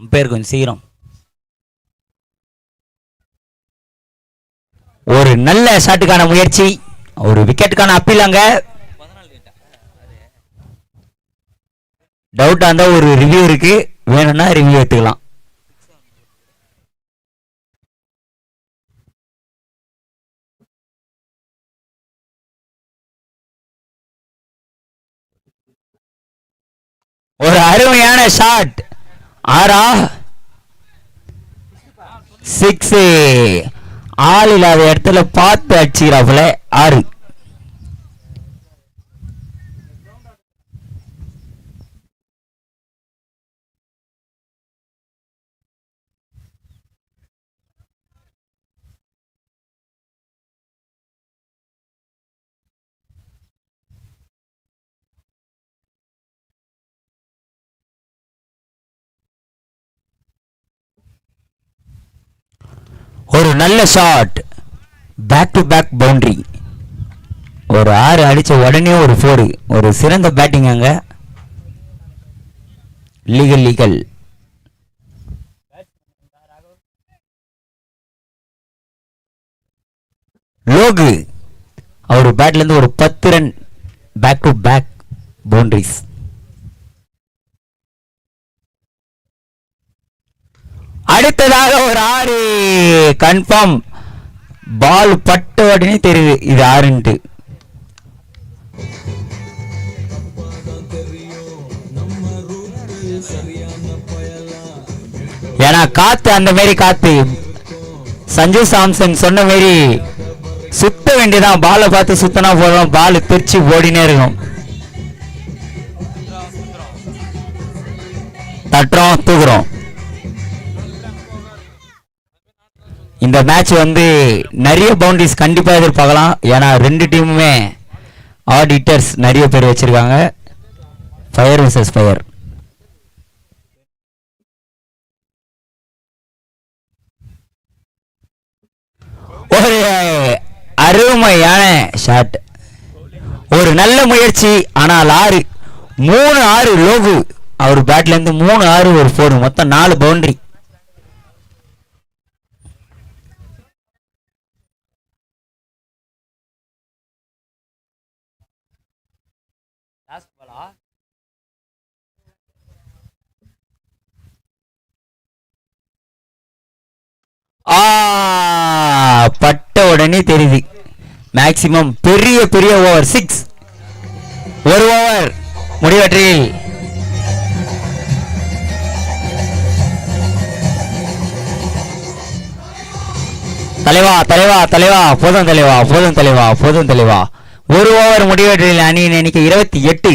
Umpire கொஞ்சம் சீக்கிரம். ஒரு நல்ல ஷாட்டுக்கான முயற்சி, ஒரு விக்கெட்டுக்கான அப்பீல். அங்க டவுட்டா இருந்தா ஒரு ரிவ்யூ இருக்கு, வேணும்னா ரிவ்யூ எடுத்துக்கலாம். ஒரு அருமையான ஷாட். ஆறா 6. ஆள் இல்லாத இடத்துல பார்த்து அடிச்சுக்கிறாப்புல. 6. ஒரு நல்ல shot, back to back boundary. ஒரு 6 அடிச்ச உடனே ஒரு 4. ஒரு சிறந்த பேட்டிங் அங்க. லீகல் லோகு அவர் பேட்ல இருந்து ஒரு 10 run, back to back boundaries. அடுத்ததாக ஒரு 6 கன்ஃபார்ம். பால் பட்ட உடனே தெரியுது இது 6. ஏன்னா காத்து அந்த மாதிரி காத்து. சஞ்சு சாம்சன் சொன்ன மாதிரி சுத்த வேண்டியதான். பாலை பார்த்து சுத்தனா போதும், பால் திருச்சி ஓடினே இருக்கும். தட்டுறோம், தூக்குறோம். இந்த மேட்ச் வந்து நிறைய பவுண்டரிஸ் கண்டிப்பா எதிர்பார்க்கலாம். ஏன்னா 2 டீமுமே ஆடிட்டர்ஸ் நிறைய பேர் வச்சிருக்காங்க. Fire versus fire. ஒரு அருமையான ஷாட், ஒரு நல்ல முயற்சி. ஆனால் 6 3-6 லோகு அவர் பேட்ல இருந்து 3-6 ஒரு 4, மொத்தம் 4 பவுண்டரி. பட்ட உடனே தெரியுது. மேக்சிமம் பெரிய பெரிய ஓவர் 6. ஒரு ஓவர் முடிவற்றில். தலைவா தலைவா தலைவா, போதும் தலைவா, போதும் தலைவா, போதும் தலைவா. ஒரு ஓவர் முடிவற்றில் அணியின் எண்ணிக்கை 28.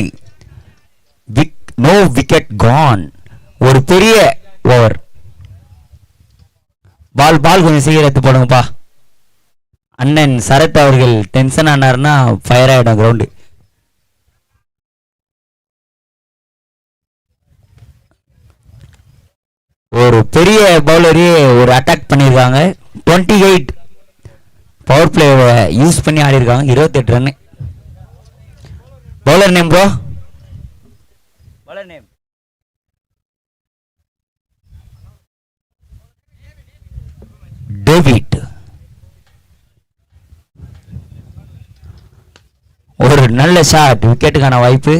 No wicket gone. ஒரு பெரிய ஓவர். பால் கொஞ்சம் சீக்கிரம் எடுத்து போடுங்கப்பா. அண்ணன் சரத் அவர்கள் டென்ஷன் ஆனார்னா ஃபயர் ஆயிடும் கிரவுண்டு. ஒரு பெரிய பவுலரே ஒரு அட்டாக் பண்ணியிருக்காங்க. 28 பவர் பிளே யூஸ் பண்ணி ஆடி இருக்காங்க. 28 run. Bowler name bro? Bowler name David. ஒரு நல்ல ஷாட், விக்கெட்டுக்கான வாய்ப்பு.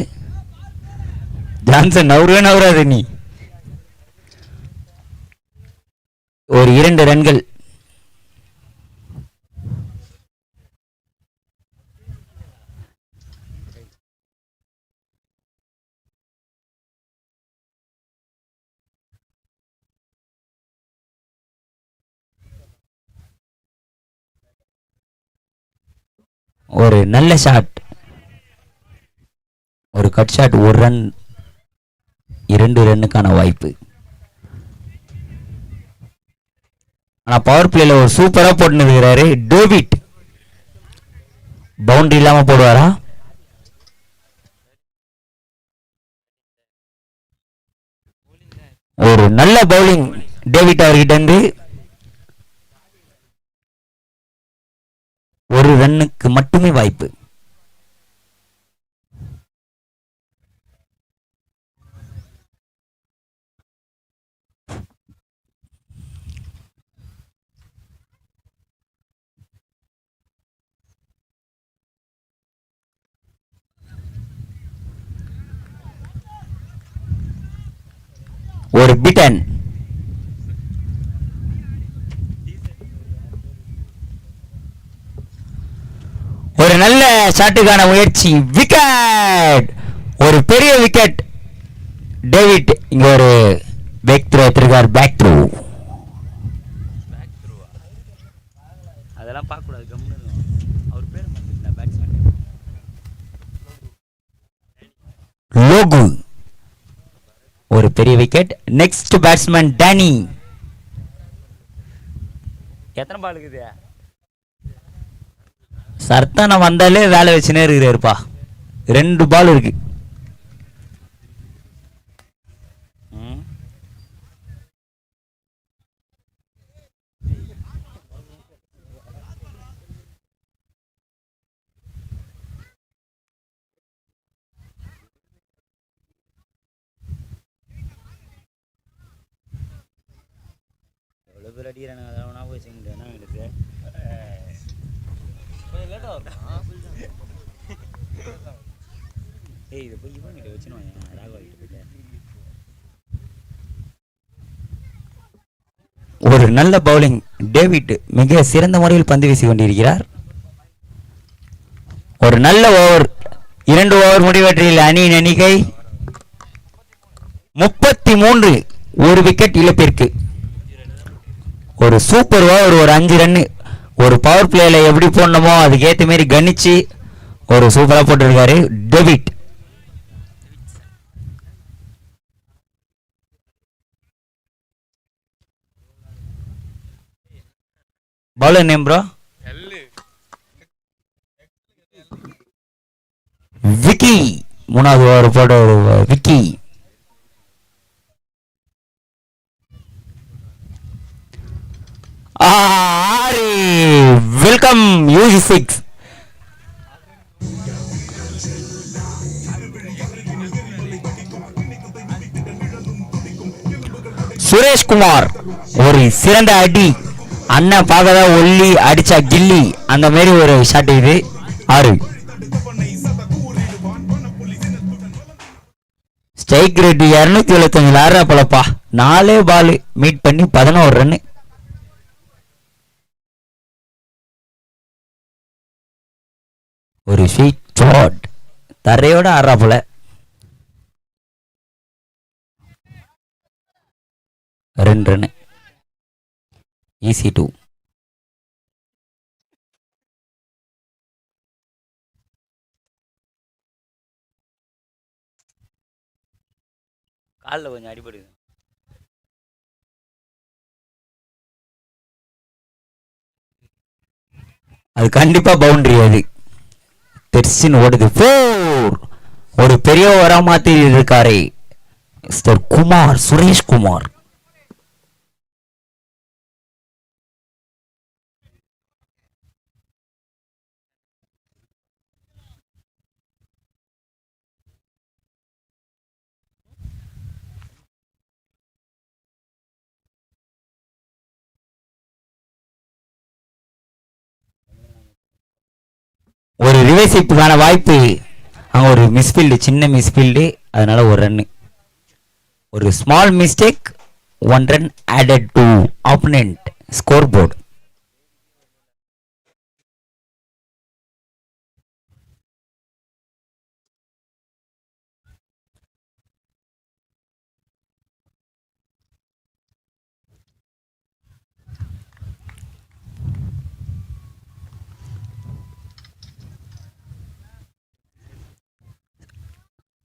ஜான்சன் நவராது நீ. ஒரு 2 ரன்கள். ஒரு நல்ல ஷாட், ஒரு கட் ஷாட். 1 ரன், 2 ரன்னுக்கான வாய்ப்பு. ஆனா பவர் பிளேல ஒரு சூப்பரா போட்டு இருக்கிறாரு டேவிட். பவுண்டரி இல்லாம போடுவாரா? ஒரு நல்ல பவுலிங் டேவிட் அவர்கிட்ட இருந்து. 1 ரன்னுக்கு மட்டுமே வாய்ப்பு. பிட்டன். ஒரு நல்ல ஷாட்டுக்கான முயற்சி, விக்கெட். ஒரு பெரிய விக்கெட். டேவிட் இங்க ஒரு பேக் த்ரோ எடுத்திருக்கார். பேக் த்ரோ அதெல்லாம் பார்க்க கூடாது. அவர் பேர் பேட்ஸ்மேன் லோகு. ஒரு பெரிய விக்கெட். Next batsman Danny. எத்தனை பால் இருக்குது? சர்த்தான வந்தாலே வேலை வச்சுனே இருக்கிறாருப்பா. 2 பால் இருக்கு. எவ்வளோ பேர் அடிக்கிறானுங்க, அதெல்லாம் ஒன்றா போய் செய்ய முடியாது எங்களுக்கு. ஏய், இதை போய் இவன் கிட்ட வச்சுன்னு ராகவா கிட்ட போயிட்டு. ஒரு நல்ல பவுலிங். டேவிட் மிக சிறந்த முறையில் பந்து வீசி கொண்டிருக்கிறார். ஒரு நல்ல ஓவர். 2 ஓவர் முடிவெற்றியில் அணியின் எண்ணிக்கை 33. ஒரு விக்கெட் இழப்பிற்கு. ஒரு சூப்பர் ஓவர். ஒரு 5 ரன்னு. ஒரு பவர் பிளேல எப்படி போடணுமோ அதுக்கேற்ற மாதிரி கணிச்சு ஒரு சூப்பரா போட்டிருக்காரு David. Bowler name bro? Vicky. 3வது ஓவர் போட விக்கி. Welcome UG6. சுரேஷ்குமார் ஒரு சிறந்த அடி. அண்ணன் பார்க்கதா ஒல்லி அடிச்சா கில்லி அந்த மாதிரி ஒரு ஷாட் இது. 6. Strike rate 275. ஆறா பழப்பா. 4 பால் மீட் பண்ணி 11 ரன்னு. ஒரு ஸ்வீட் ஷாட். தரையோட ஆறா போல. 2 ரன்னு. EC2. காலில் கொஞ்சம் அடிபடுது. அது கண்டிப்பா பவுண்டரி. அது தெர்சின் ஓடுது. 4. ஒரு பெரிய ஓவரா மாத்தி இருக்காரே மிஸ்டர் குமார், சுரேஷ்குமார். ஒரு ரிவர்ஸிப்புக்கான வாய்ப்பு. அங்க ஒரு மிஸ்ஃபீல்டு, சின்ன மிஸ்ஃபீல்டு, அதனால ஒரு ரன். ஒரு small mistake, 1 run added to opponent score board.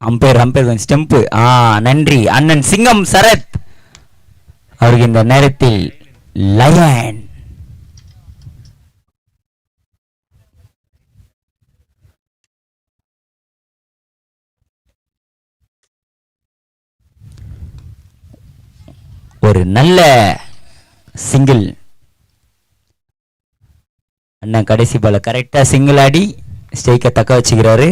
Ampere கொஞ்சம் ஸ்டெம்பு. நன்றி அண்ணன் சிங்கம் சரத் அவருக்கு இந்த நேரத்தில் லயன். ஒரு நல்ல சிங்கிள். அண்ணன் கடைசி பால கரெக்டா சிங்கிள் ஆடி ஸ்டேக்கை தக்க வச்சுக்கிறாரு.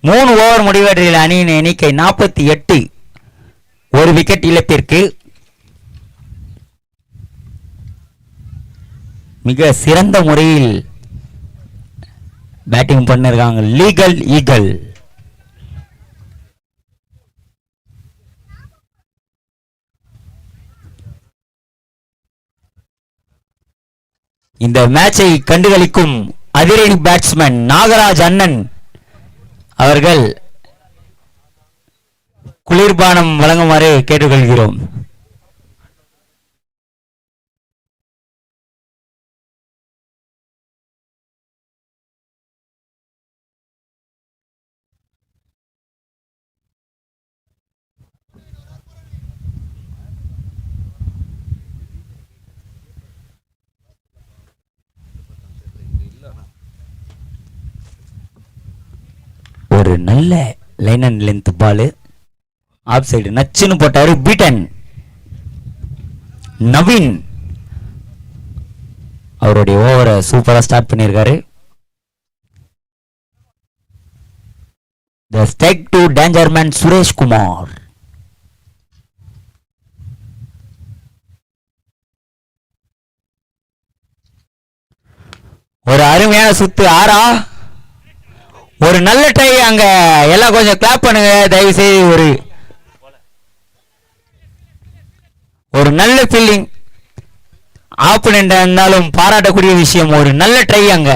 3 ஓவர் முடிவெற்றியில் அணியின் எண்ணிக்கை 48. ஒரு விக்கெட் இழப்பிற்கு. மிக சிறந்த முறையில் பேட்டிங் பண்ணிருக்காங்க லீகல் ஈகல். இந்த மேட்சை கண்டுகளிக்கும் அதிரடி பேட்ஸ்மேன் நாகராஜ் அண்ணன் அவர்கள் குளிர்பானம் வழங்குமாறு கேட்டுக்கொள்கிறோம். ஒரு நல்ல line and length ball off side நச்சுன்னு போட்டாரு. பீட்டன் நவீன் அவருடைய ஓவரை சூப்பரா ஸ்டார்ட் பண்ணியிருக்காரு. The strike to Dangerman Suresh Kumar. ஒரு அருமையான சுத்து 6. ஒரு நல்ல ட்ரை. அங்க எல்லாம் கொஞ்சம் கிளாப் பண்ணுங்க தயவு செய்து. ஒரு நல்ல ஃபீல்டிங் ஆப்போனன்ட் இருந்தாலும் பாராட்டக்கூடிய விஷயம். ஒரு நல்ல ட்ரை அங்க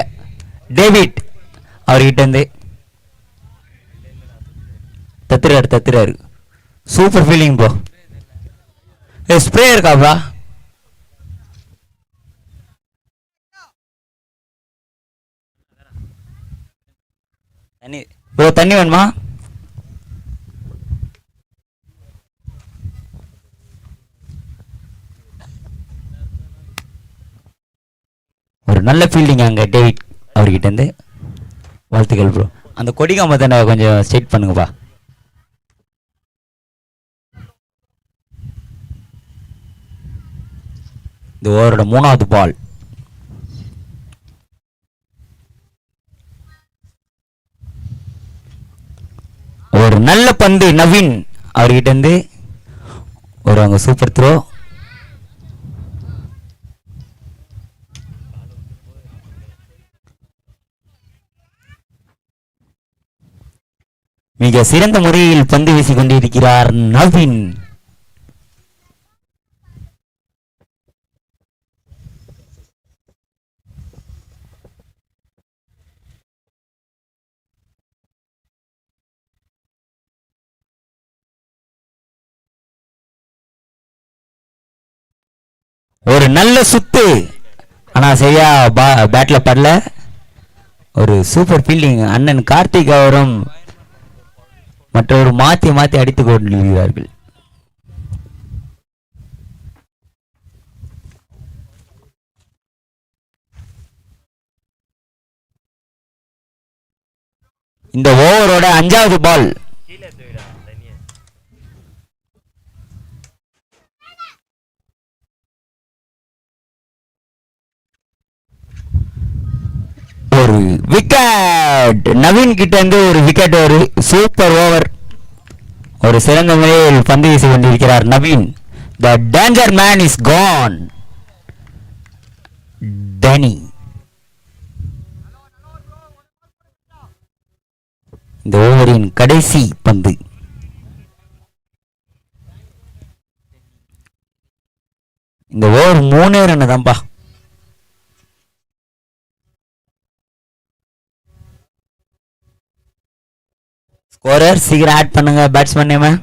டேவிட் அவர்கிட்ட இருந்து தத்துறாரு. Super fielding bro. ஸ்ப்ரே இருக்காப்பா. தண்ணி ப்ரோ, தண்ணி வேணுமா? ஒரு நல்ல ஃபீல்டிங் அங்கே டேவிட் அவர்கிட்ட இருந்து. வாழ்த்துக்கள் ப்ரோ. அந்த கொடிகாமத்தை கொஞ்சம் ஸ்ட்ரைட் பண்ணுங்கப்பா. இந்த ஓவரோட 3வது பால். ஒரு நல்ல பந்து நவீன் அவர்கிட்ட இருந்து. ஒரு அங்க சூப்பர் த்ரோ. மிக சிறந்த முறையில் பந்து வீசிக் கொண்டிருக்கிறார் நவீன். ஒரு நல்ல சுத்து, ஆனா சரியா பேட்ல படல. ஒரு சூப்பர் ஃபீல்டிங். அண்ணன் கார்த்திக் அவரும் மற்றொரு மாத்தி மாத்தி அடித்துக் கொண்டிருக்கிறார்கள். இந்த ஓவரோட 5வது பால். ஒரு விக்கெட் நவீன் கிட்ட இருந்து. ஒரு விக்கெட். ஒரு சூப்பர் ஓவர். ஒரு சிறந்த முறையில் பந்து வீசி கொண்டிருக்கிறார் Naveen. The danger man is gone. டனி. இந்த ஓவரின் கடைசி பந்து. இந்த ஓவர் 3 ரன் தான்ப்பா. ஸ்கோரர் சீக்கிரம் ஆட் பண்ணுங்க. Batsman name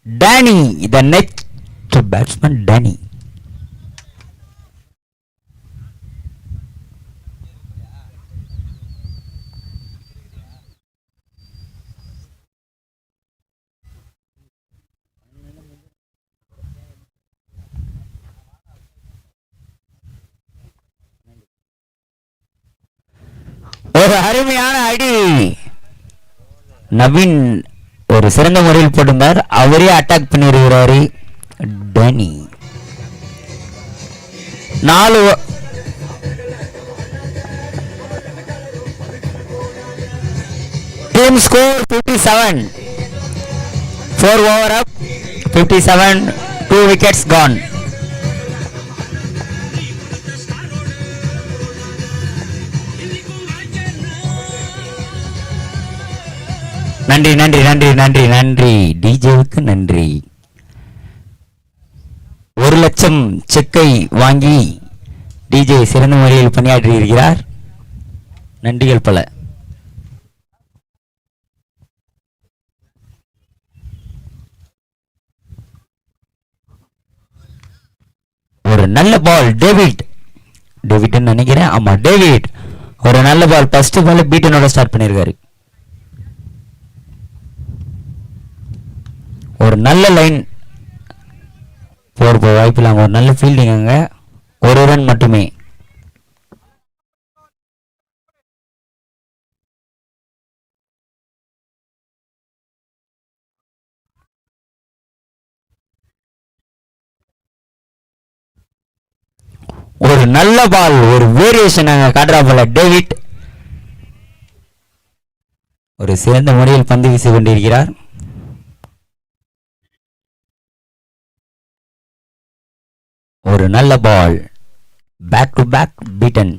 Danny. The next batsman Danny. ஒரு அருமையான அடி. நவீன் ஒரு சிறந்த முறையில் போட்டிருந்தார். அவரே அட்டாக் பண்ணிருக்கிறாரு Danny. 4 team score 57. 4 over up 57. 2 wickets gone. நன்றி நன்றி நன்றி நன்றி நன்றி. டிஜேவுக்கு நன்றி. 1 லட்சம் செக்கை வாங்கி டிஜே சிறந்த முறையில் பணியாற்றி இருக்கிறார். நன்றிகள் பல. ஒரு நல்ல பால் டேவிட். டேவிட் நினைக்கிறேன். ஆமா டேவிட். ஒரு நல்ல பால். ஃபர்ஸ்ட் பால் பீட்டனோட ஸ்டார்ட் பண்ணிருக்காரு. ஒரு நல்ல லைன் போற வாய்ப்பு இல்லாம ஒரு நல்ல ஃபீல்டிங். அங்க ஒரு ரன் மட்டுமே. ஒரு நல்ல பால். ஒரு வேரியேஷன் அங்க காட்டுறா போல டேவிட். ஒரு சிறந்த முறையில் பந்து வீசி கொண்டிருக்கிறார். ஒரு நல்ல ball. Back to back beaten.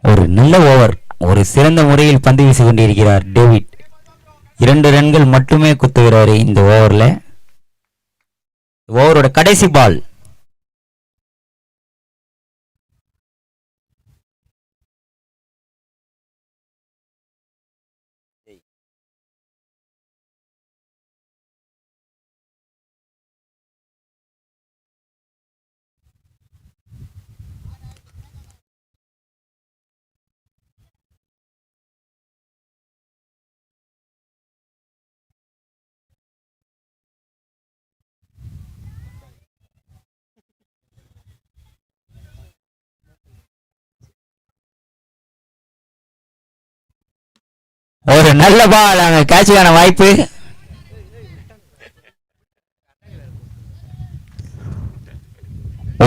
ஒரு நல்ல ஓவர். ஒரு சிறந்த முறையில் பந்து வீசி கொண்டிருக்கிறார் டேவிட். 2 ரன்கள் மட்டுமே குத்துகிறாரு இந்த ஓவர்ல. ஓவரோட கடைசி பால். ஒரு நல்ல பால். அங்க கேட்சுக்கான வாய்ப்பு.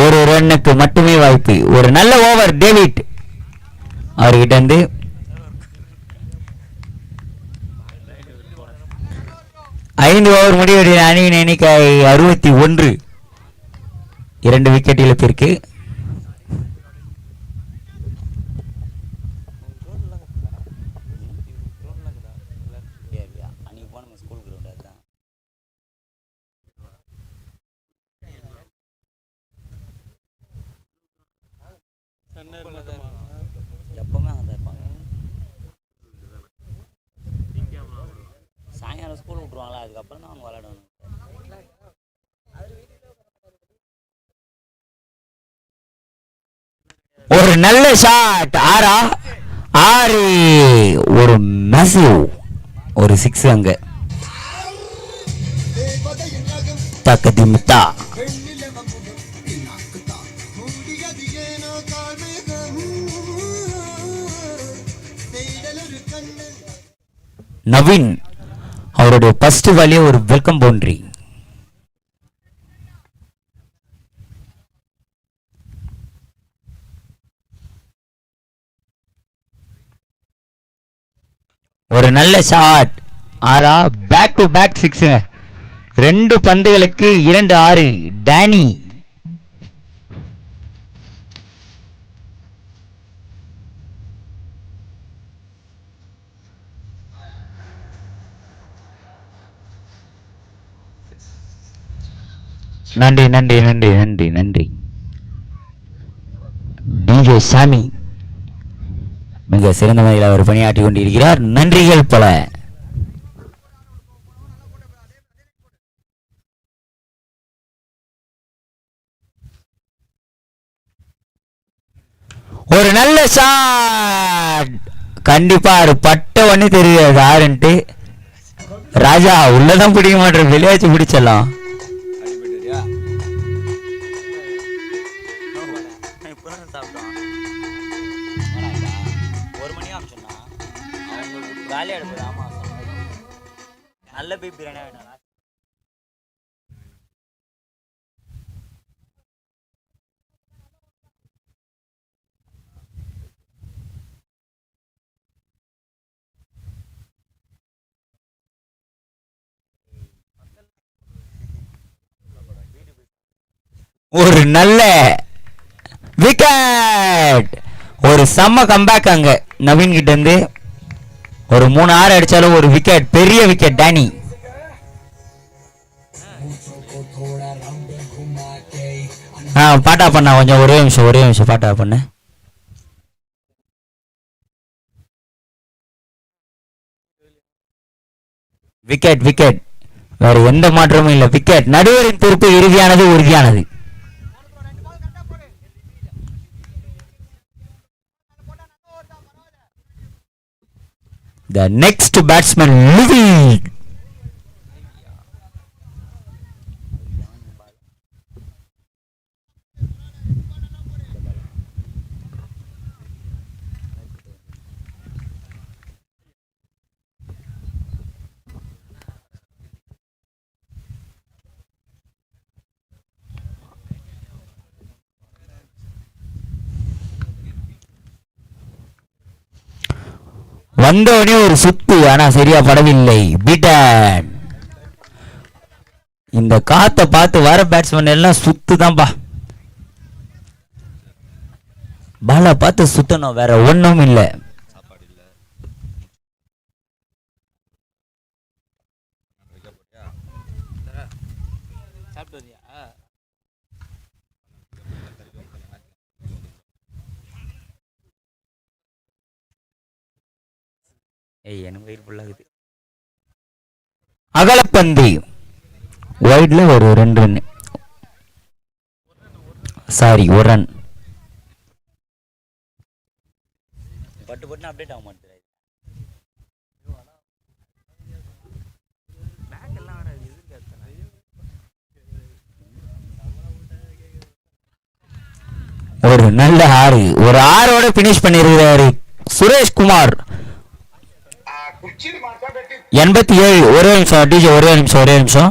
ஒரு ரன்னுக்கு மட்டுமே வாய்ப்பு. ஒரு நல்ல ஓவர் டேவிட் அவர்கிட்ட இருந்து. ஐந்து ஓவர் முடிவடைய அணியின் எண்ணிக்கை 61. 2 விக்கெட் இழப்பிற்கு. எப்பவுமே அங்கே தான் இருப்பாங்க. சாயங்காலம் ஸ்கூல் விட்ருவாங்களா, அதுக்கப்புறம் தான் அவங்க விளையாடணும். ஒரு நல்ல ஷாட். 6. ஒரு மேசிவ். ஒரு 6 அங்க. தக்கதி முத்தா. நவீன் அவருடைய ஃபர்ஸ்ட் பாலே ஒரு வெல்கம் பவுண்டரி. ஒரு நல்ல ஷாட். 6. Back to back 6. 2 பந்துகளுக்கு 2 6. டேனி. நன்றி நன்றி நன்றி நன்றி நன்றி. டிஜே சாமி மிக சிறந்த முறையில் அவர் பணியாற்றி கொண்டிருக்கிறார். நன்றிகள் பல. ஒரு நல்ல ஷாட். கண்டிப்பா ஒரு பட்ட ஒண்ணு தெரியாது யாருன்ட்டு. ராஜா உள்ளதான் பிடிக்க மாட்டேன், வெளியாச்சு பிடிச்சலாம். நல்ல பீப் பிரியாணி வேணும். ஒரு நல்ல விக்கெட். ஒரு செம்ம கம்பேக் அங்க நவீன் கிட்ட இருந்து. ஒரு 3-6 அடிச்சாலும் ஒரு விக்கெட், பெரிய விக்கெட் டேனி. பாட்டா பண்ணா கொஞ்சம் ஒரே நிமிஷம் பாட்டா பண்ணு. விக்கெட் விக்கெட், வேற எந்த மாற்றமும் இல்லை. விக்கெட். நடுவரின் தீர்ப்பு இறுதியானது, உறுதியானது. The next batsman, Louis. வந்தவனே ஒரு சுத்து, ஆனா சரியா படவில்லை. பீட்டன். இந்த காத்த பார்த்து வர பேட்ஸ்மேன் எல்லாம் சுத்து தான்பா. பால பார்த்து சுத்தணும், வேற ஒண்ணும் இல்ல. அகலப்பந்து வைட்ல ஒரு 2 ரன், சாரி 1 ரன். பட்டு அப்டேட் ஆக மாட்டேங்குது. ஒரு நல்ல 6, ஒரு 6ஓட பினிஷ் பண்ணிருக்கிறாரு சுரேஷ்குமார். 87. ஒரே நிமிஷம் டிஜே, ஒரே நிமிஷம்.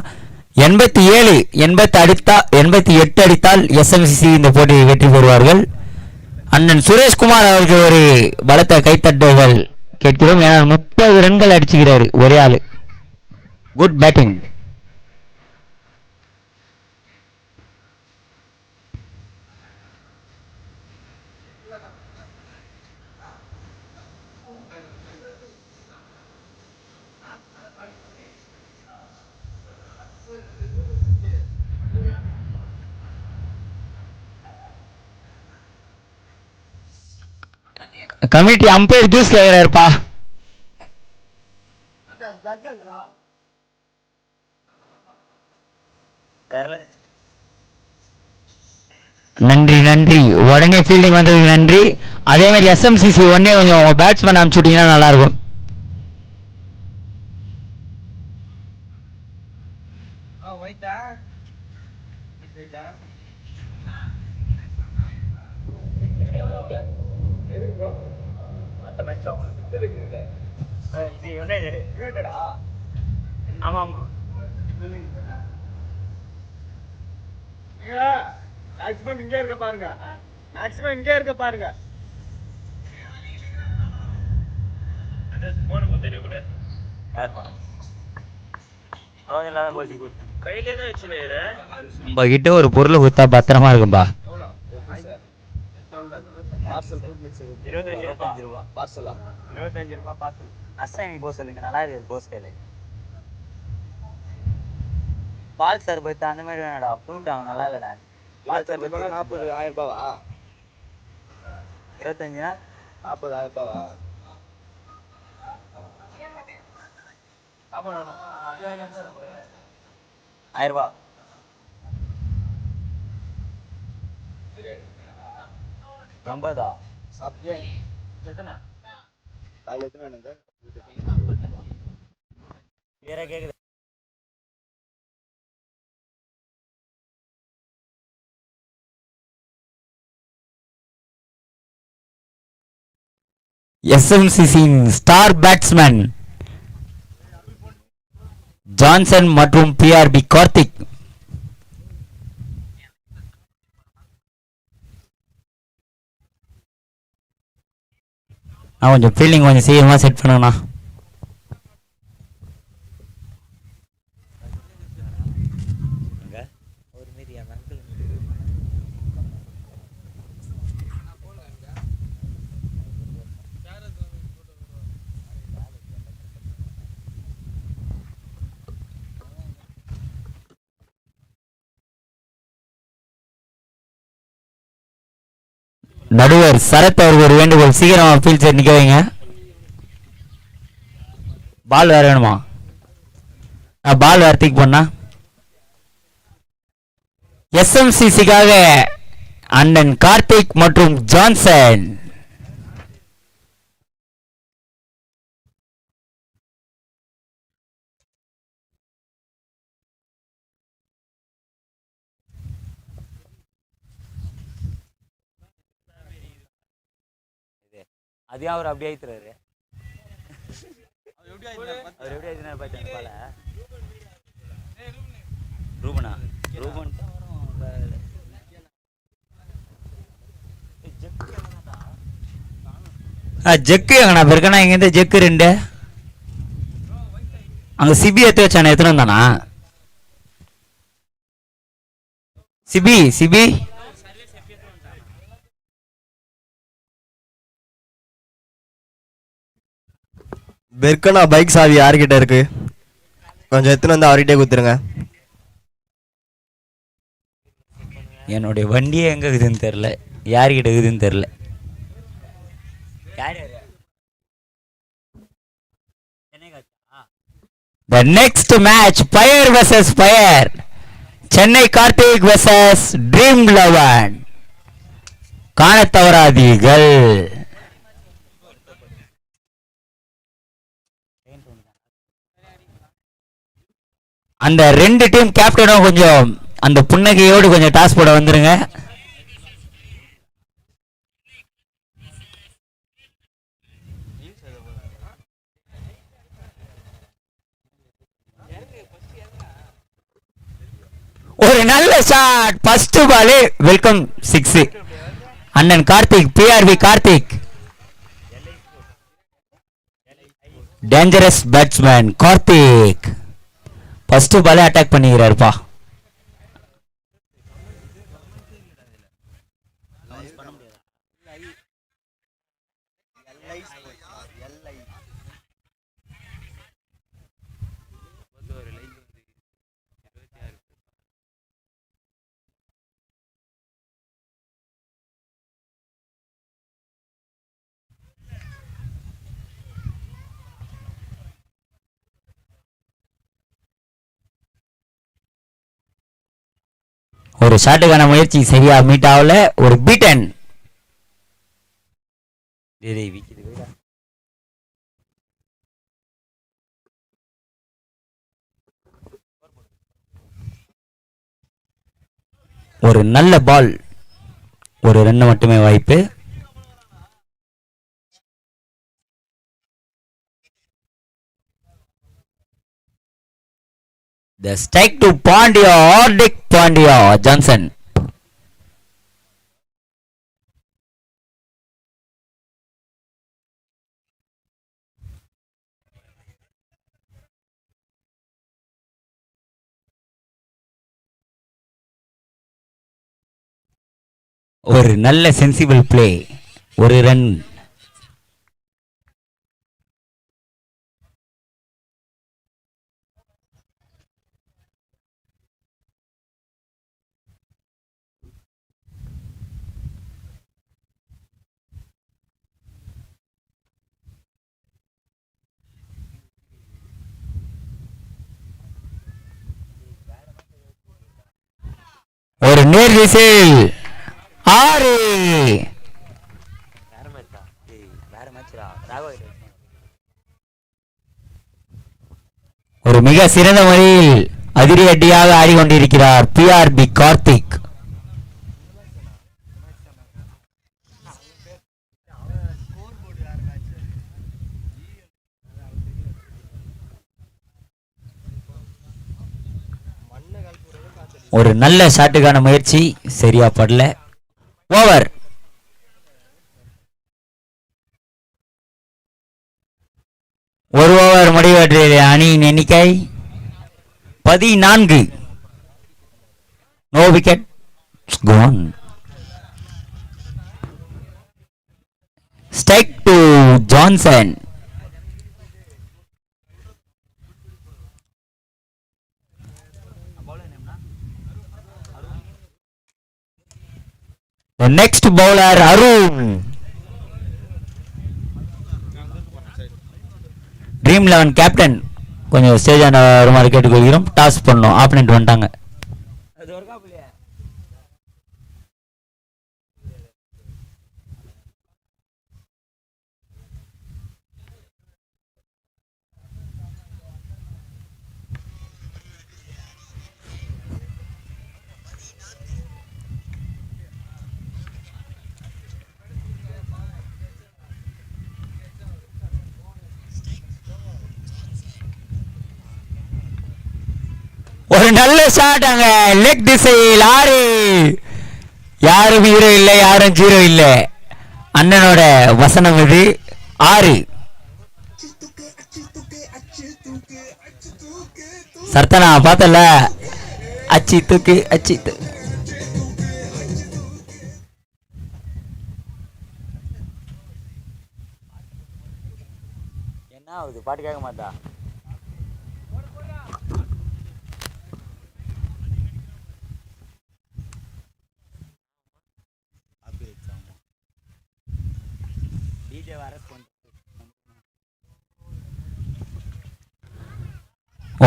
87, 88 அடித்தால் எஸ்எம்சிசி இந்த போட்டியை வெற்றி பெறுவார்கள். அண்ணன் சுரேஷ்குமார் அவருக்கு ஒரு பலத்த கைத்தட்டுகள் கேட்கிறோம். ஏன்னா 30 ரன்கள் அடிச்சுக்கிறாரு ஒரே ஆளு. Good batting. Committee umpire juice கேட்கிறாருப்பா. நன்றி. உடனே ஃபீல்டிங் வந்ததுக்கு நன்றி. அதே மாதிரி எஸ்எம்சிசி உடனே கொஞ்சம் பேட்ஸ்மேன் அனுப்பிச்சு விட்டீங்கன்னா நல்லா இருக்கும். மேக்ஸிமம் இங்கே இருக்க பாருங்க. நம்ம கிட்ட ஒரு பொருளை கொடுத்தா பத்திரமா இருக்கும்பா. 25 ரூபா பார்சலா. 25 ரூபா பார்சல். அசைன் போஸ் இல்லைங்க, நல்லா இருக்குது போஸ் கையில். பால் சர்பத்து அந்த மாதிரி வேணாடா, ஃப்ரூட் அவங்க நல்லா இல்லைடா. பால் சர்பத்து 40,000 ரூபாவா? 25 40,000 ரூபாவா? ₹1000. ரொம்பதா வேற கேக்குது. எஸ்எம்சிசியின் ஸ்டார் பேட்ஸ்மேன் ஜான்சன் மற்றும் பிஆர்பி கார்த்திக். கொஞ்சம் ஃபீல்டிங் கொஞ்சம் சீக்கிரமா செட் பண்ணுங்கண்ணா. நடுவர் சரத் அவருக்கு ஒரு வேண்டுகோள், சீக்கிரமா ஃபீல்ட் சைடு நிக்க வைங்க. பால் வேற வேணுமா? பால் வேற தூக்கி பண்ணா எஸ்எம்சிசிக்காக அண்ணன் கார்த்திக் மற்றும் ஜான்சன். அதையும் அவர் அப்படியே ஆயித்துறாரு. அவர் எப்படி ஆயிடுறாரு பாத்தீங்க பால ரூபனா ரூபன் ஜெக்கு எங்கண்ணா பெருக்கண்ணா இங்கேருந்து ஜெக்கு 2 அங்க சிபி எடுத்து வச்சானே எத்தனை வந்தானா சிபி சிபி பெர்கனா பைக் சாவி யார்கிட்ட இருக்கு? கொஞ்சம் எத்தனை வந்து அவர்கிட்டே கொடுத்துருங்க. என்னுடைய வண்டியே எங்க இருக்குதுன்னு தெரியல, யார்கிட்ட இருக்குதுன்னு தெரியல. The next match Fire vs Fire, Chennai Karthik vs Dream 11. காண தவறாதீர்கள். அந்த 2 டீம் கேப்டனும் கொஞ்சம் அந்த புன்னகையோடு கொஞ்சம் டாஸ் போட வந்துருங்க. ஒரு நல்ல ஷாட், ஃபர்ஸ்ட் பால் வெல்கம் 6. அண்ணன் Karthik, PRV Karthik, dangerous batsman Karthik first பாலே அட்டாக் பண்ணிக்கிறாருப்பா. ஒரு ஷாட்டுக்கான முயற்சி சரியா மீட் ஆகல, ஒரு பீட்டன். ஒரு நல்ல பால், ஒரு ரன் மட்டுமே வாய்ப்பு. The strike to Pandya, Hardik Pandya, Johnson. ஒரு நல்ல சென்சிபிள் பிளே, ஒரு ரன். ஒரு நேர் விசில் 6. ஒரு மிக சிறந்த முறையில் அதிரி அடியாக ஆடிக்கொண்டிருக்கிறார் பிஆர்பி கார்த்திக். ஒரு நல்ல ஷாட்டுக்கான முயற்சி சரியா படல. ஓவர். ஒரு ஓவர் முடிவெற்றிய அணியின் எண்ணிக்கை 14. No wicket gone. Strike to Johnson. The next bowler Arun. Dream 11 captain கொஞ்சம் ஸ்டேஜ் ஆன வருமாறு கேட்டுக்கொள்கிறோம். டாஸ் பண்ணோம், ஆப்பனண்ட் வந்துட்டாங்க. ஒரு நல்ல ஷாட் அங்க லெக் திசையில் 6. யாரும் ஹீரோ இல்லை, யாரும் ஜீரோ இல்லை. அண்ணனோட வசனம் இது. 6 சர்த்தனா பார்த்தல. அச்சி தூக்கு அச்சி என்ன ஆகுது? பாட்டு கேட்க மாட்டா?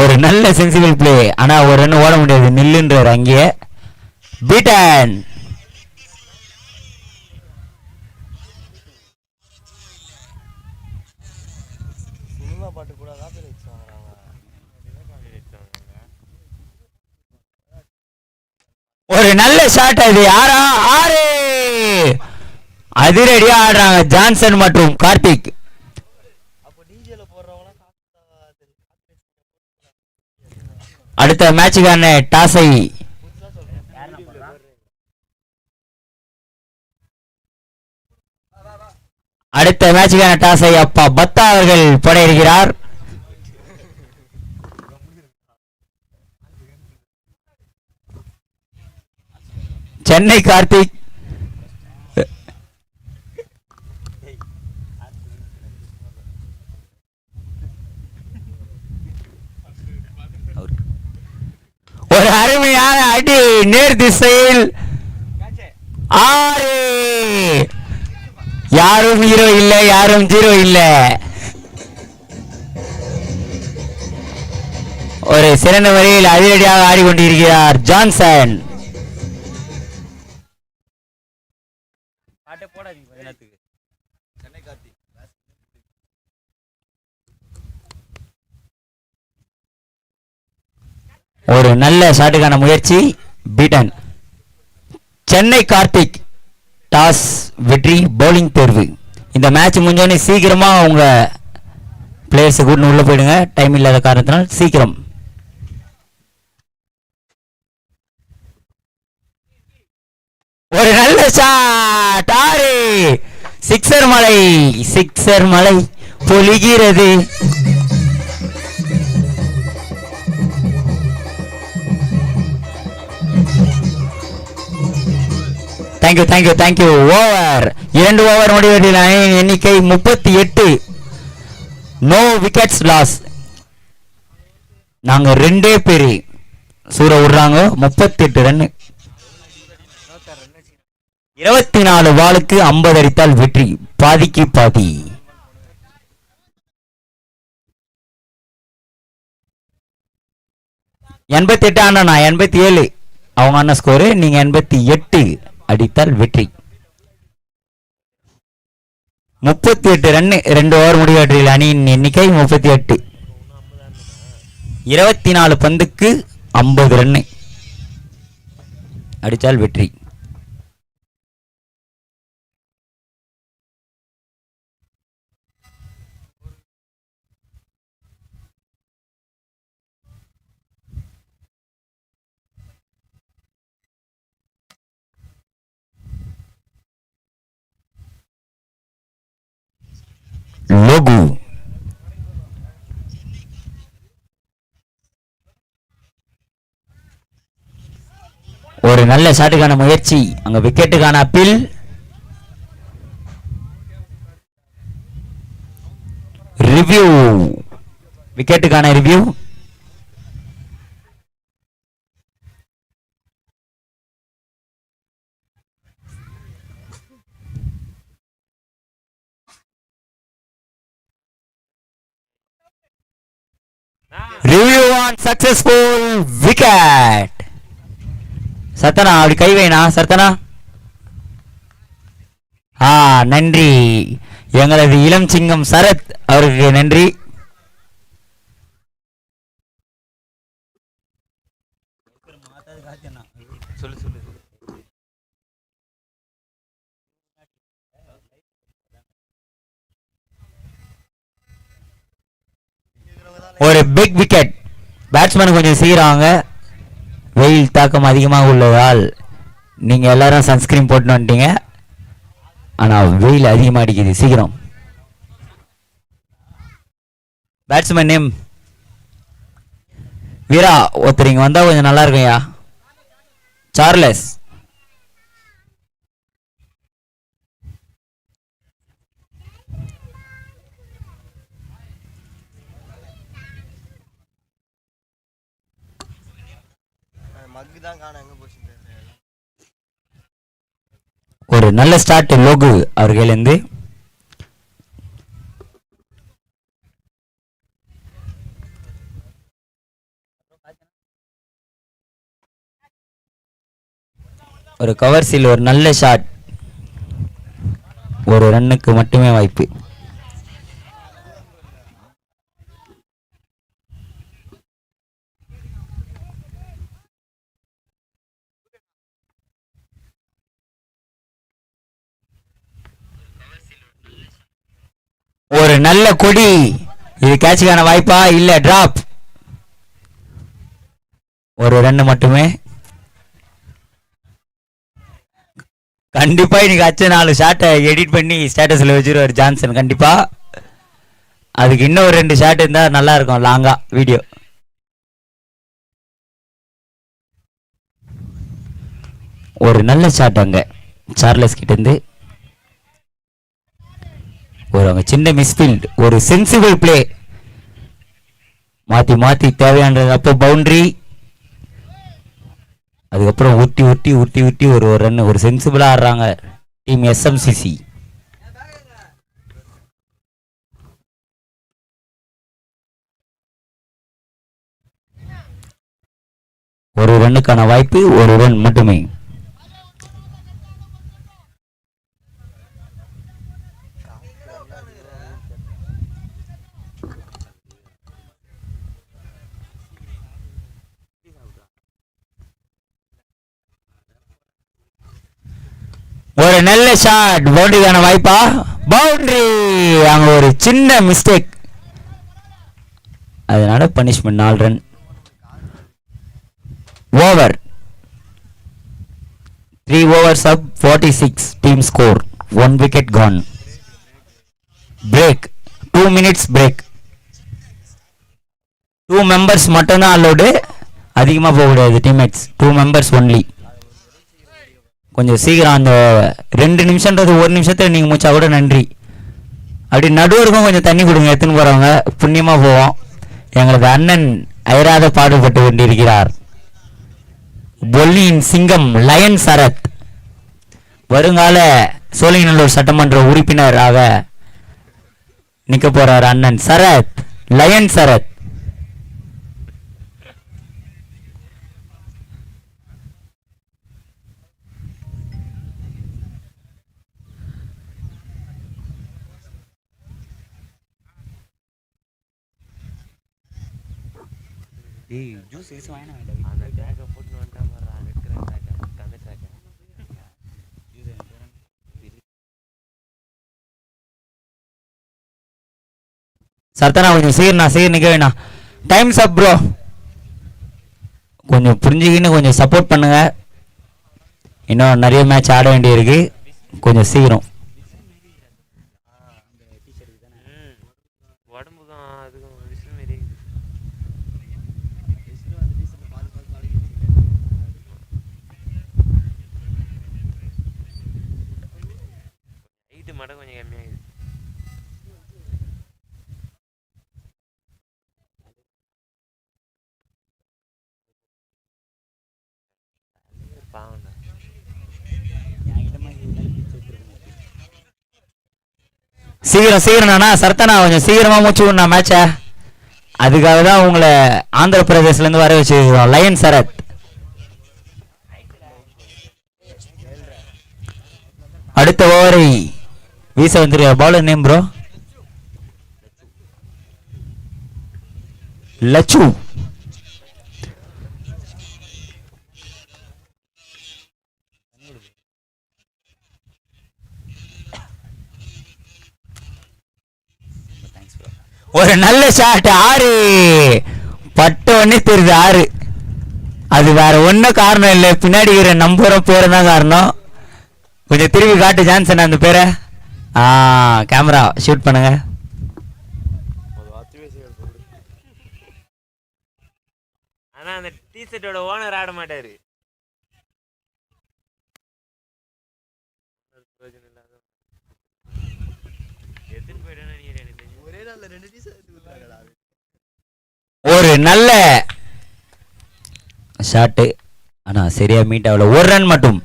ஒரு நல்ல சென்சிபிள் பிளே. ஆனா ஒரு ரன் ஓட முடியாது, நில்லுன்றார் அங்கேயே. பீட்டன். ஒரு நல்ல ஷாட் அது. 6 அதிரடியா ஆடுறாங்க ஜான்சன் மற்றும் கார்த்திக். அடுத்த மேட்சுக்கான டாஸை அப்பா பத்தா அவர்கள் படையிருக்கிறார். சென்னை கார்த்திக் ஒரு அருமையான அடி நேர் திசையில். 6. யாரும் ஹீரோ இல்லை, யாரும் ஜீரோ இல்லை. ஒரு சிறந்த முறையில் அதிரடியாக ஆடிக்கொண்டிருக்கிறார் ஜான்சன். ஒரு நல்ல ஷாட்டுக்கான முயற்சி. பீட்டன். சென்னை கார்த்திக் டாஸ் வெற்றி, பவுலிங் தேர்வு. இந்த மேட்ச் முடிஞ்சோடனே சீக்கிரமா உங்க பிளேயர்ஸ் கூட உள்ள போயிடுங்க, டைம் இல்லாத காரணத்தினால். சீக்கிரம். ஒரு நல்ல ஷாட். 6. சிக்ஸர் மலை பொழிகிறது. தேங்க்யூ. ஓவர் 2 ஓவர் முடிவதில் அணியின் எண்ணிக்கை 38. No wickets loss. நாங்க 2 பேரு சூற விடுறாங்க. 38 ரன். 24 பாலுக்கு 50 அடித்தால் வெற்றி. பாதிக்கு பாதி. 88 அண்ணா, 87 அவங்க அண்ணன் ஸ்கோரு. நீங்க 88 அடித்தால் வெற்றி. 38 ரன் 2 ஓவர் முடிவற்றில் அணியின் எண்ணிக்கை 38. 24 பந்துக்கு 50 ரன் அடித்தால் வெற்றி. லோகு. ஒரு நல்ல ஷாட்டுக்கான முயற்சி. அங்க விக்கெட்டுக்கான அப்பீல். ரிவ்யூ. விக்கெட்டுக்கான review. Review on successful wicket. சத்தனா அப்படி கை வைனா சத்தனா. நன்றி எங்களது இளம் சிங்கம் சரத் அவருக்கு நன்றி. ஒரு பிக் விக்கெட். பேட்ஸ்மேன் கொஞ்சம் சீராங்க, வெயில் தாக்கம் அதிகமாக உள்ளதால் நீங்க எல்லாரும் சன்ஸ்கிரீன் போட்டு வந்துட்டீங்க. ஆனா வெயில் அதிகமாக அடிக்குது. சீக்கிரம் பேட்ஸ்மேன் நேம் வீரா ஒருத்தர் இங்க வந்தா கொஞ்சம் நல்லா இருக்கும்யா. சார்லஸ். ஒரு நல்ல ஸ்டார்ட் லோகு அவர்களிருந்து. ஒரு கவர்ஸில் ஒரு நல்ல ஷாட். ஒரு ரன்னுக்கு மட்டுமே வாய்ப்பு. ஒரு நல்ல கொடி. இது கேட்சுக்கான வாய்ப்பா இல்ல டிராப். ஒரு ரன் மட்டுமே. கண்டிப்பா இன்னைக்கு அச்ச 4 ஷாட்டை எடிட் பண்ணி ஸ்டேட்டஸ்ல வச்சிருவாரு ஜான்சன். கண்டிப்பா அதுக்கு இன்னும் ஒரு 2 ஷாட் இருந்தா நல்லா இருக்கும் லாங்கா வீடியோ. ஒரு நல்ல ஷாட் அங்க சார்லஸ் கிட்ட இருந்து. ஒரு அங்க சின்ன மிஸ்ஃபீல்ட், ஒரு சென்சிபிள் பிளே. மாத்தி மாத்தி தேவையானது அப்போ பவுண்டரி. அதுக்கப்புறம் ஊட்டி ஊட்டி ஊட்டி ஊட்டி ஒரு ரன். ஒரு சென்சிபிளா ஆடுறாங்க டீம் எஸ்எம்சிசி. ஒரு ரன்னுக்கான வாய்ப்பு, ஒரு ரன் மட்டுமே. ஒரு நல்ல ஷாட். பவுண்டரிக்கான வாய்ப்பா? பவுண்டரி. அங்க ஒரு சின்ன மிஸ்டேக், அதனால punishment 4 run. Over 3 overs of 46 team score. 1 wicket gone. Break 2 minutes break. 2 members மட்டும்தான் அலோடு. அதிகமாக போகக்கூடாது டீம்மேட்ஸ். 2 members only. கொஞ்சம் சீக்கிரம் அந்த 2 நிமிஷம்ன்றது 1 நிமிஷத்துல நீங்க மூச்சா கூட நன்றி. அப்படி நடுவருக்கும் கொஞ்சம் தண்ணி கொடுங்க. எடுத்துன்னு போறவங்க புண்ணியமா போவோம். எங்களது அண்ணன் அயராத பாடுபட்டு கொண்டிருக்கிறார். பொல்லியின் சிங்கம் லயன் சரத் வருங்கால சோழிங்கநல்லூர் சட்டமன்ற உறுப்பினராக நிக்க போறார் அண்ணன் சரத், லயன் சரத். சர்த்தனா கொஞ்சம் சீர் நிக்க வேணாம். டைம்ஸ் அப் ப்ரோ. கொஞ்சம் புரிஞ்சுக்கின்னு கொஞ்சம் சப்போர்ட் பண்ணுங்க. இன்னும் நிறைய மேட்ச் ஆட வேண்டியிருக்கு. கொஞ்சம் சீக்கிரம். சீக்கிரம் சீக்கிரம் சரத்தனா கொஞ்சம் சீக்கிரமா மூச்சு விடணும் மேட்ச. அதுக்காக தான் உங்களை ஆந்திர பிரதேஷ்ல இருந்து வர வச்சிருக்கோம். லயன் சரத். அடுத்த ஓவரை வீச வந்துருக்க பவுலர் நேம் ப்ரோ லச்சு. ஒரு நல்ல ஷாட். 6 பட்ட உடனே தெரியுது 6. அது வேற ஒன்றும் காரணம் இல்லை, பின்னாடி இருக்கிற நம்பரும் பேரும் தான் காரணம். கொஞ்சம் திரும்பி காட்டு ஜான்சன் அந்த பேரை. கேமரா ஷூட் பண்ணுங்க. ஆனா அந்த டி-ஷர்ட்டோட ஓனர் ஆட மாட்டாரு. ஒரு நல்ல ஷாட்டு, ஆனா சரியா மீட் ஆகல. ஒரு ரன் மட்டும்.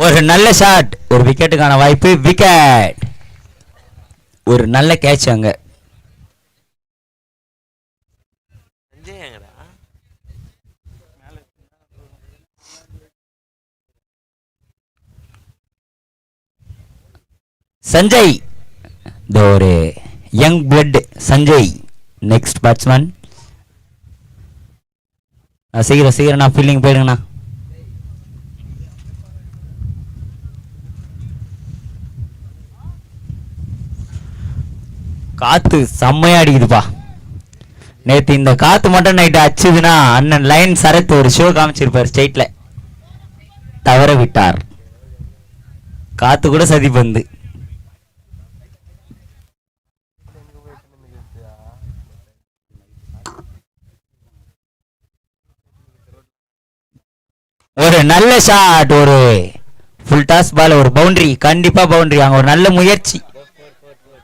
ஒரு நல்ல ஷாட், ஒரு விக்கெட்டுக்கான வாய்ப்பு. விக்கெட். ஒரு நல்ல கேட்ச் அங்க. சஞ்சய், இந்த ஒரு young blood Sanjay next batsman. சீக்கிரம் சீக்கிரம் நான் ஃபீல்டிங் போயிடுங்கண்ணா. காத்து செம்மையா அடிக்குதுப்பா. நேத்து இந்த காத்து மட்டும் நைட்டு அச்சுதுன்னா அண்ணன் லயன் சரத் ஒரு ஷோ காமிச்சிருப்பார் ஸ்டேட்ல. தவற விட்டார். காத்து கூட சதி பந்து. ஒரு நல்ல ஷாட், ஒரு ஃபுல் டாஸ் பால், ஒரு பவுண்டரி. கண்டிப்பா பவுண்டரி. அங்க ஒரு நல்ல முயற்சி.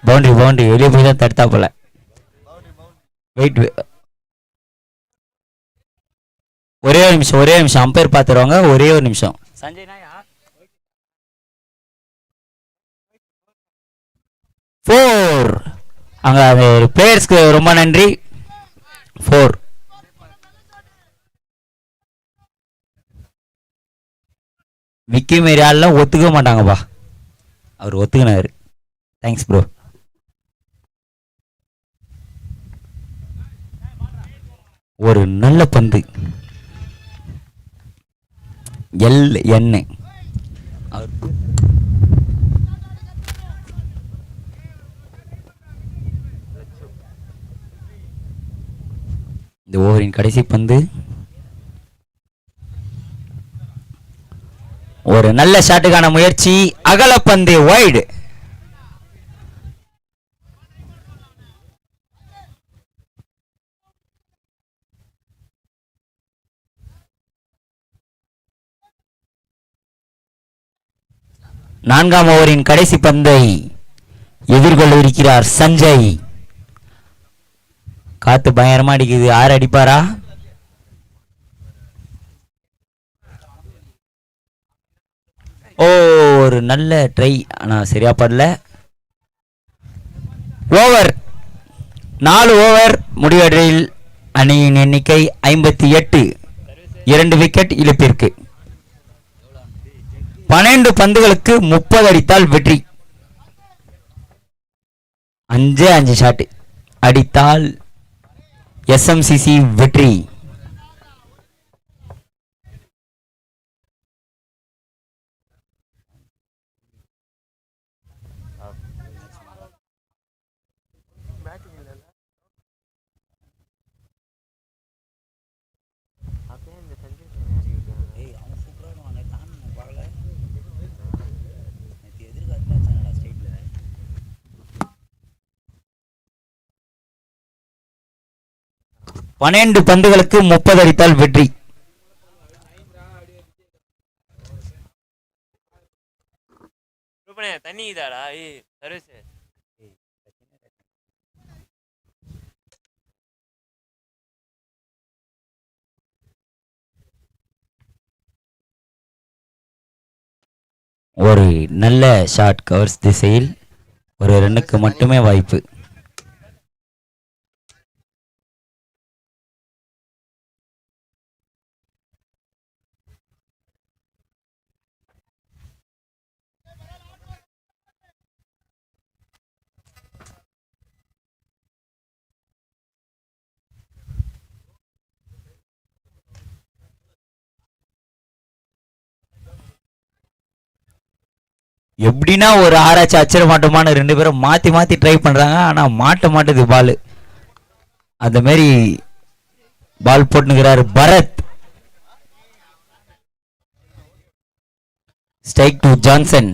Boundary boundary. வெளியே போய் தான் தடுத்தா போல. வெயிட், ஒரே ஒரு நிமிஷம் ஒரே நிமிஷம். அம்பையர் பார்த்துருவாங்க. ஒரே ஒரு நிமிஷம். சஞ்சய் நாயா 4. அங்க அந்த பிளேயர்ஸ்க்கு ரொம்ப நன்றி. 4. விக்கி மேரியாலாம் ஒத்துக்க மாட்டாங்கப்பா. அவர் ஒத்துக்கினாரு. Thanks bro. ஒரு நல்ல பந்து. LN. இந்த ஓவரின் கடைசி பந்து. ஒரு நல்ல ஷாட்டுக்கான முயற்சி. அகல பந்து, வைடு. நான்காம் ஓவரின் கடைசி பந்தை எதிர்கொள்ள இருக்கிறார் சஞ்சய். காத்து பயங்கரமா அடிக்குது. 6 அடிப்பாரா? ஒரு நல்ல ட்ரை, ஆனா சரியா படல. ஓவர் 4 ஓவர் முடிவடையில் அணியின் எண்ணிக்கை 58. 2 விக்கெட் இழப்பிற்கு. 12 பந்துகளுக்கு 30 அடித்தால் வெற்றி. 5 ஷாட் அடித்தால் SMCC வெற்றி. 12 பந்துகளுக்கு 30 அடித்தால் வெற்றி. தண்ணி இதாடா சர்வீஸ். ஒரு நல்ல ஷாட் கவர்ஸ் திசையில் ஒரு ரன்னுக்கு மட்டுமே வாய்ப்பு. எப்படின்னா ஒரு ஆராய்ச்சி அச்சிட மாட்டோமான்னு 2 பேரும் மாத்தி மாத்தி ட்ரை பண்றாங்க. ஆனா மாட்ட மாட்டுது பால். அந்த மாதிரி பால் போட்டுக்கிறாரு பரத். Strike to Johnson.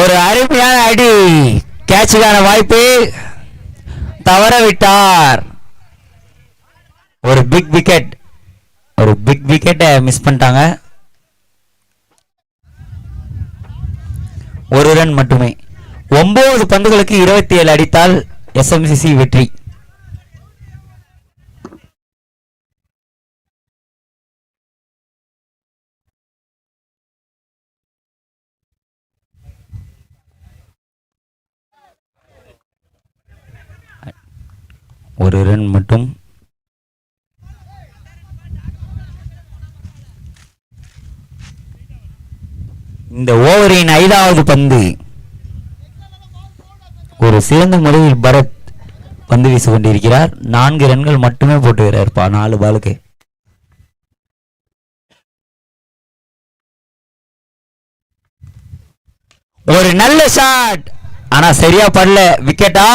ஒரு அருமையான அடி. கேட்சுக்கான வாய்ப்பு தவற விட்டார். ஒரு பிக் விக்கெட்டை மிஸ் பண்ணிட்டாங்க. ஒரு ரன் மட்டுமே. 9 பந்துகளுக்கு 27 அடித்தால் எஸ்எம்சிசி வெற்றி. ஒரு ரன் மட்டும். இந்த ஓவரின் 5வது பந்து. ஒரு சிறந்த முறையில் பரத் பந்து வீசி கொண்டிருக்கிறார். 4 ரன்கள் மட்டுமே போட்டுகிறார் 4 பாலுக்கு. ஒரு நல்ல ஷாட். ஆனா சரியா படல. விக்கெட்டா?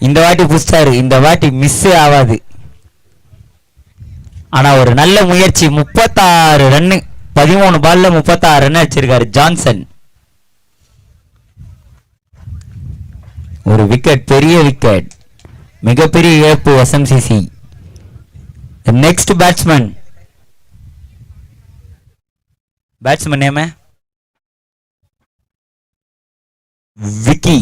இந்த வாட்டி புடிச்சாரு. இந்த வாட்டி மிஸ் ஆகாது. ஆனா ஒரு நல்ல முயற்சி. 36 ரன் 13 பால்ல 36 ரன் அடிச்சிருக்காரு ஜான்சன். ஒரு விக்கெட், பெரிய விக்கெட், மிகப்பெரிய இழப்பு SMCC. Next batsman name Vicky.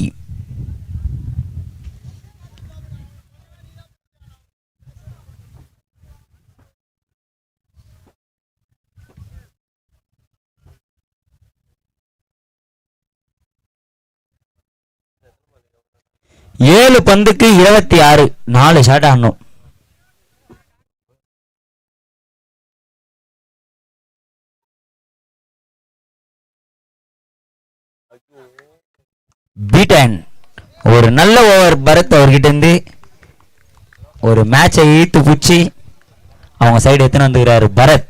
ஏழு பந்துக்கு 26. 4 ஷாட் ஆடணும். பீட்டன். ஒரு நல்ல ஓவர் பரத் அவர்கிட்ட இருந்து. ஒரு மேட்சை ஈர்த்து பூச்சி அவங்க சைடு எத்தனை வந்துக்கிறாரு பரத்.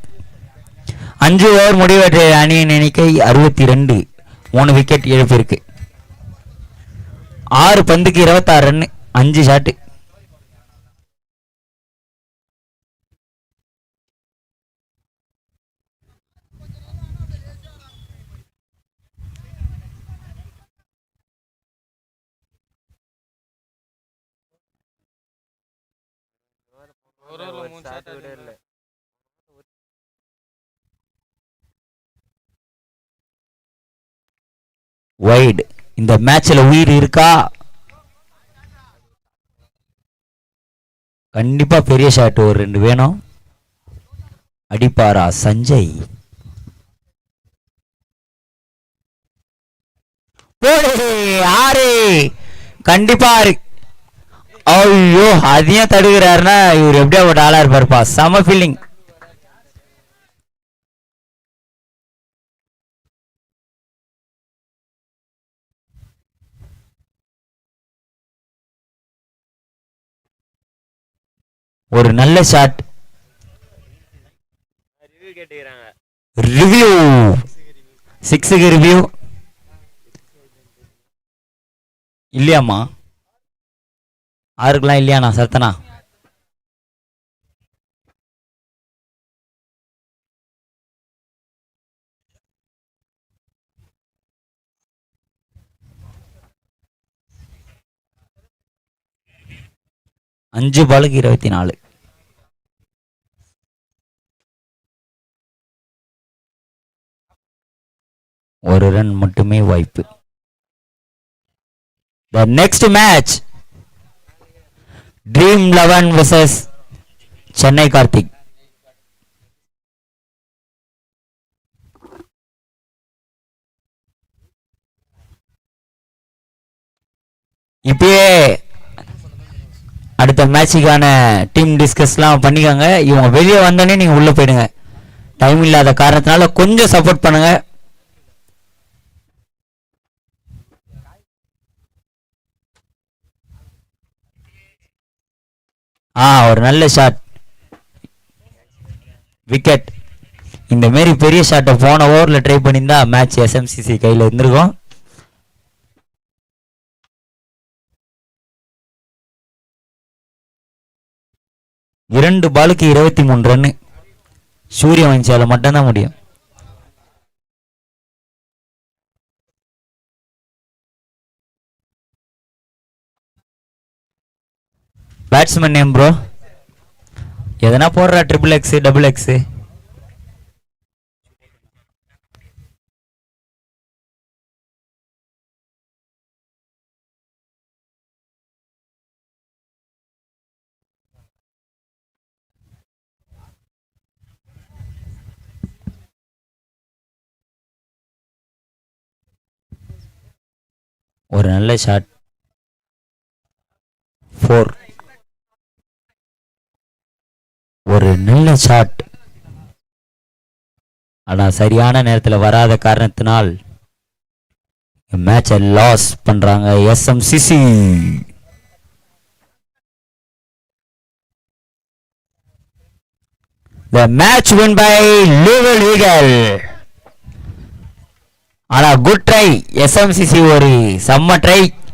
5 ஓவர் முடிவற்ற அணியின் எண்ணிக்கை 62. 3 விக்கெட் இழப்பு இருக்கு. 6 பந்துக்கு 26 ரன் 5 ஷாட். வைட். இந்த மேட்ச்ல உயிர் இருக்கா? கண்டிப்பா பெரிய ஷாட் ஒரு 2 வேணும். அடிப்பாரா சஞ்சய்? ஆறு கண்டிப்பா. ஐயோ, அதையும் தடுக்கிறாருன்னா இவர் எப்படியா ஒரு ஆளா இருப்பாருப்பா. செம ஃபீலிங். ஒரு நல்ல ஷாட். ரிவ்யூ 6க்கு ரிவ்யூ இல்லையாம்மா? 6க்குலாம் இல்லையாண்ணா சரத்தனா? 5 பாலுக்கு 24. ஒரு ரன் மட்டுமே வாய்ப்பு. The next match, Dream 11 vs Chennai Karthik. இப்பயே அடுத்த மேட்சுக்கான டீம் டிஸ்கஸ்லாம் பண்ணிக்கோங்க. இவங்க வெளியே வந்தோடனே நீங்கள் உள்ளே போயிடுங்க. டைம் இல்லாத காரணத்தினால கொஞ்சம் சப்போர்ட் பண்ணுங்க. ஒரு நல்ல ஷாட், விக்கெட். இந்த மாரி பெரிய ஷாட்டை போன ஓவரில் ட்ரை பண்ணியிருந்தா மேட்ச் எஸ்எம்சிசி கையில் இருந்திருக்கும். இரண்டு பாலுக்கு 23 ரன்னு சூரியவன்சியால மட்டும்தான் முடியும். பேட்ஸ்மேன் நேம் ப்ரோ எதனா போடுறா? Triple X, double X? ஒரு நல்ல ஷாட், 4. ஒரு நல்ல ஷாட், ஆனா சரியான நேரத்தில் வராத காரணத்தினால் மேட்சை லாஸ் பண்றாங்க எஸ்எம்சிசி. The match won by Louisville Eagle. ஆனா குட் ட்ரை எஸ்எம்சிசி, ஒரு செம்ம ட்ரை.